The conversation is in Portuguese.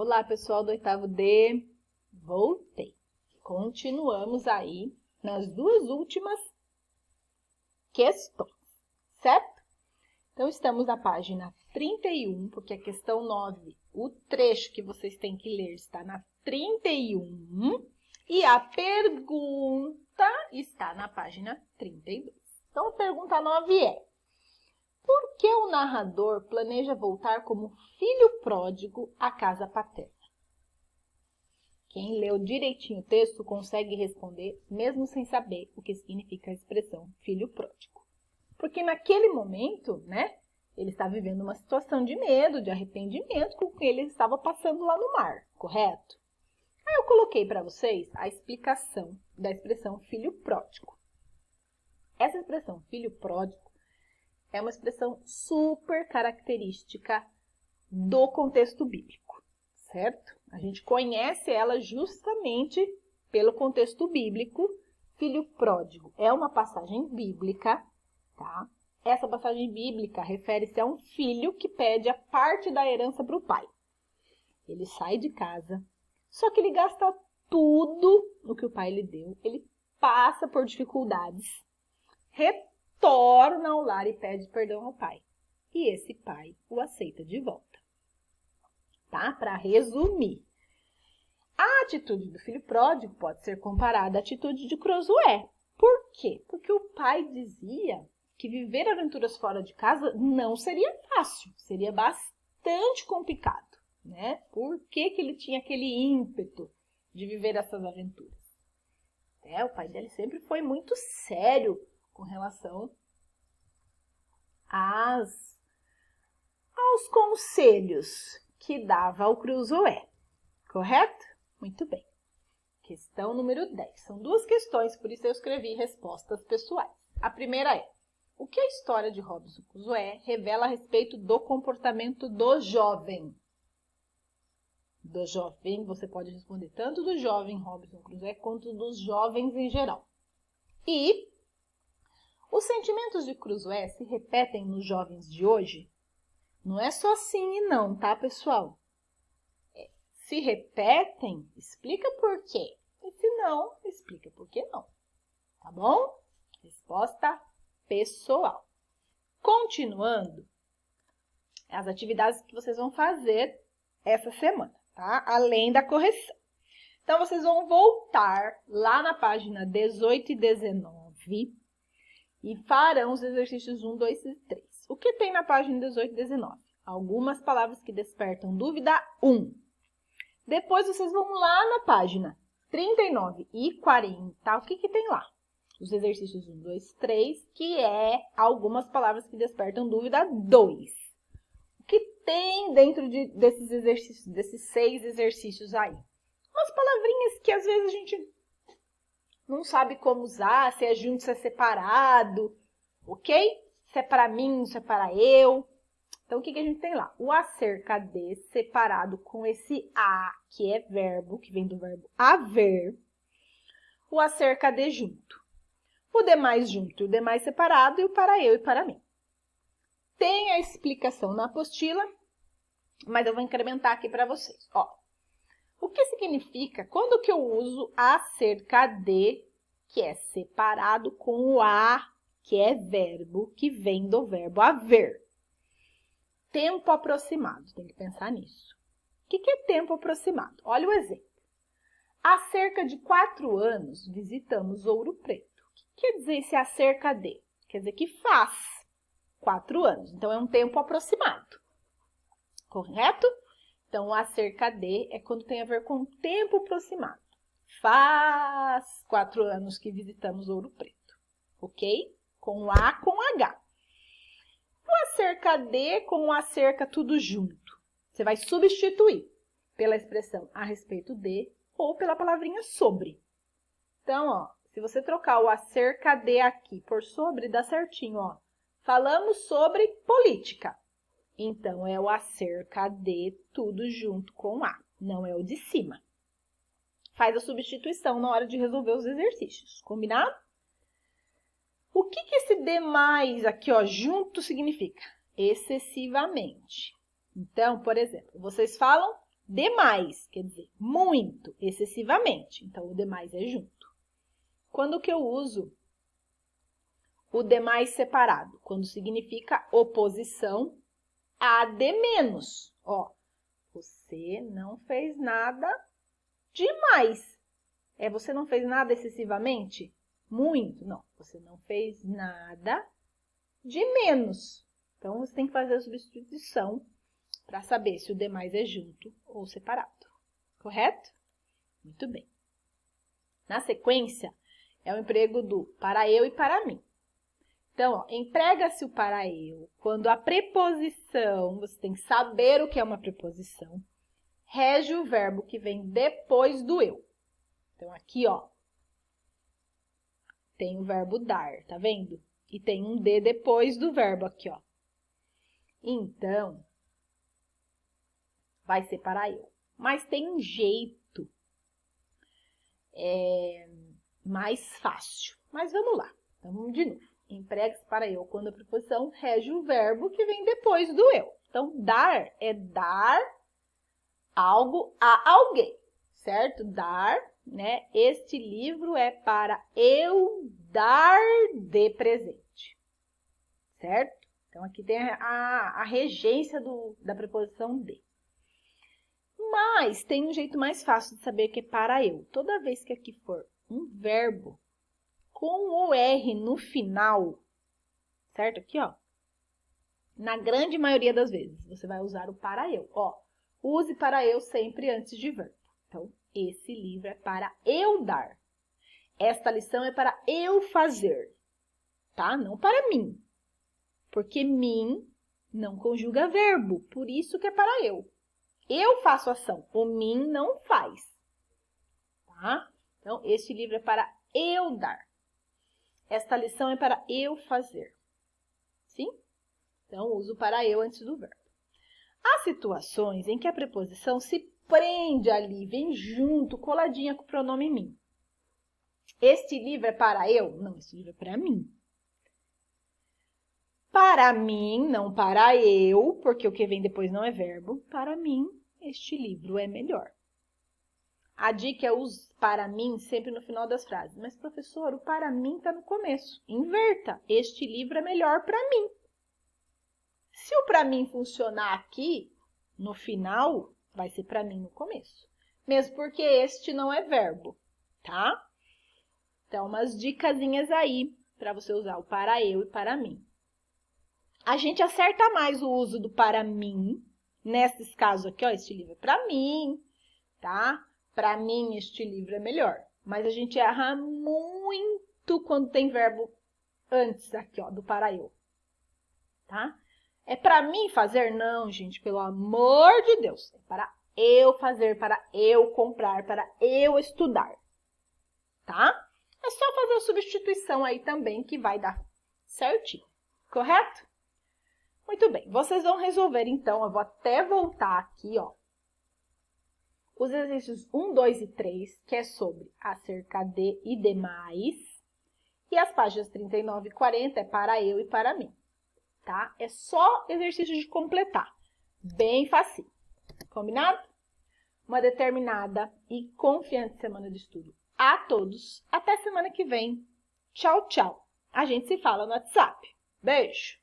Olá, pessoal do oitavo D. Voltei. Continuamos aí nas duas últimas questões, certo? Então, estamos na página 31, porque a questão 9, o trecho que vocês têm que ler está na 31 e a pergunta está na página 32. Então, a pergunta 9 é: por que o narrador planeja voltar como filho pródigo à casa paterna? Quem leu direitinho o texto consegue responder, mesmo sem saber o que significa a expressão filho pródigo. Porque naquele momento, né, ele está vivendo uma situação de medo, de arrependimento com o que ele estava passando lá no mar, correto? Aí eu coloquei para vocês a explicação da expressão filho pródigo. Essa expressão filho pródigo é uma expressão super característica do contexto bíblico, certo? A gente conhece ela justamente pelo contexto bíblico. Filho pródigo é uma passagem bíblica, tá? Essa passagem bíblica refere-se a um filho que pede a parte da herança para o pai. Ele sai de casa, só que ele gasta tudo no que o pai lhe deu, ele passa por dificuldades, retorna ao lar e pede perdão ao pai. E esse pai o aceita de volta. Tá? Para resumir, a atitude do filho pródigo pode ser comparada à atitude de Josué. Por quê? Porque o pai dizia que viver aventuras fora de casa não seria fácil, seria bastante complicado, né? Por que que ele tinha aquele ímpeto de viver essas aventuras? O pai dele sempre foi muito sério com relação aos conselhos que dava ao Josué, correto? Muito bem. Questão número 10. São duas questões, por isso eu escrevi respostas pessoais. A primeira é: o que a história de Robinson Crusoe revela a respeito do comportamento do jovem? Do jovem, você pode responder tanto do jovem Robinson Crusoe quanto dos jovens em geral. E os sentimentos de Crusoe se repetem nos jovens de hoje? Não é só sim e não, tá, pessoal? Se repetem, explica por quê. E se não, explica por que não. Tá bom? Resposta pessoal. Continuando, as atividades que vocês vão fazer essa semana, tá? Além da correção. Então, vocês vão voltar lá na página 18 e 19 e farão os exercícios 1, 2 e 3. O que tem na página 18 e 19? Algumas palavras que despertam dúvida. 1. Depois, vocês vão lá na página 39 e 40. O que que tem lá? Os exercícios 1, 2, 3, que é algumas palavras que despertam dúvida. 2. O que tem dentro desses exercícios, desses 6 exercícios aí? Umas palavrinhas que às vezes a gente não sabe como usar, se é junto, se é separado, ok? Se é para mim, se é para eu. Então, o que que a gente tem lá? O acerca de separado com esse a, que é verbo, que vem do verbo haver. O acerca de junto. O demais junto e o demais separado e o para eu e para mim. Tem a explicação na apostila, mas eu vou incrementar aqui para vocês. Ó, o que significa quando que eu uso acerca de, que é separado, com o a, que é verbo, que vem do verbo haver? Tempo aproximado, tem que pensar nisso. O que é tempo aproximado? Olha o exemplo. Há cerca de 4 anos visitamos Ouro Preto. O que quer dizer esse há cerca de? Quer dizer que faz 4 anos, então é um tempo aproximado, correto? Então, o há cerca de é quando tem a ver com tempo aproximado. Faz 4 anos que visitamos Ouro Preto, ok? Com A, com H. O acerca de com o acerca tudo junto. Você vai substituir pela expressão a respeito de ou pela palavrinha sobre. Então, ó, se você trocar o acerca de aqui por sobre, dá certinho, ó. Falamos sobre política. Então, é o acerca de tudo junto com a, não é o de cima. Faz a substituição na hora de resolver os exercícios, combinado? O que que esse demais aqui, ó, junto significa? Excessivamente. Então, por exemplo, vocês falam demais, quer dizer, muito, excessivamente. Então, o demais é junto. Quando que eu uso o demais separado? Quando significa oposição a de menos. Ó, você não fez nada demais. Você não fez nada excessivamente? Muito? Não, você não fez nada de menos. Então, você tem que fazer a substituição para saber se o demais é junto ou separado. Correto? Muito bem. Na sequência, é o emprego do para eu e para mim. Então, emprega-se o para eu quando a preposição, você tem que saber o que é uma preposição, rege o verbo que vem depois do eu. Então, aqui, ó, tem o verbo dar, tá vendo? E tem um de depois do verbo aqui, ó. Então, vai ser para eu. Mas tem um jeito mais fácil. Mas vamos lá. Então, vamos de novo. Emprega-se para eu quando a preposição rege o verbo que vem depois do eu. Então, dar é dar algo a alguém, certo? Dar, né? Este livro é para eu dar de presente, certo? Então, aqui tem a regência da preposição de. Mas tem um jeito mais fácil de saber que é para eu. Toda vez que aqui for um verbo com o R no final, certo? Aqui, ó. Na grande maioria das vezes, você vai usar o para eu. Ó, use para eu sempre antes de verbo. Então, esse livro é para eu dar. Esta lição é para eu fazer, tá? Não para mim. Porque mim não conjuga verbo, por isso que é para eu. Eu faço ação, o mim não faz, tá? Então, este livro é para eu dar. Esta lição é para eu fazer, sim? Então, uso para eu antes do verbo. Há situações em que a preposição se prende ali, vem junto, coladinha com o pronome mim. Este livro é para eu? Não, este livro é para mim. Para mim, não para eu, porque o que vem depois não é verbo. Para mim, este livro é melhor. A dica é use para mim sempre no final das frases. Mas, professor, o para mim está no começo. Inverta. Este livro é melhor para mim. Se o para mim funcionar aqui, no final, vai ser para mim no começo. Mesmo porque este não é verbo, tá? Então, umas dicasinhas aí para você usar o para eu e para mim. A gente acerta mais o uso do para mim, nesses casos aqui, ó, este livro é para mim, tá? Para mim, este livro é melhor. Mas a gente erra muito quando tem verbo antes aqui, ó, do para eu, tá? É para mim fazer? Não, gente, pelo amor de Deus. É para eu fazer, para eu comprar, para eu estudar, tá? É só fazer a substituição aí também que vai dar certinho, correto? Muito bem, vocês vão resolver então, eu vou até voltar aqui, ó, os exercícios 1, 2 e 3, que é sobre acerca de e demais, e as páginas 39 e 40 é para eu e para mim, tá? É só exercício de completar, bem fácil, combinado? Uma determinada e confiante semana de estudo a todos, até semana que vem, tchau, tchau, a gente se fala no WhatsApp, beijo!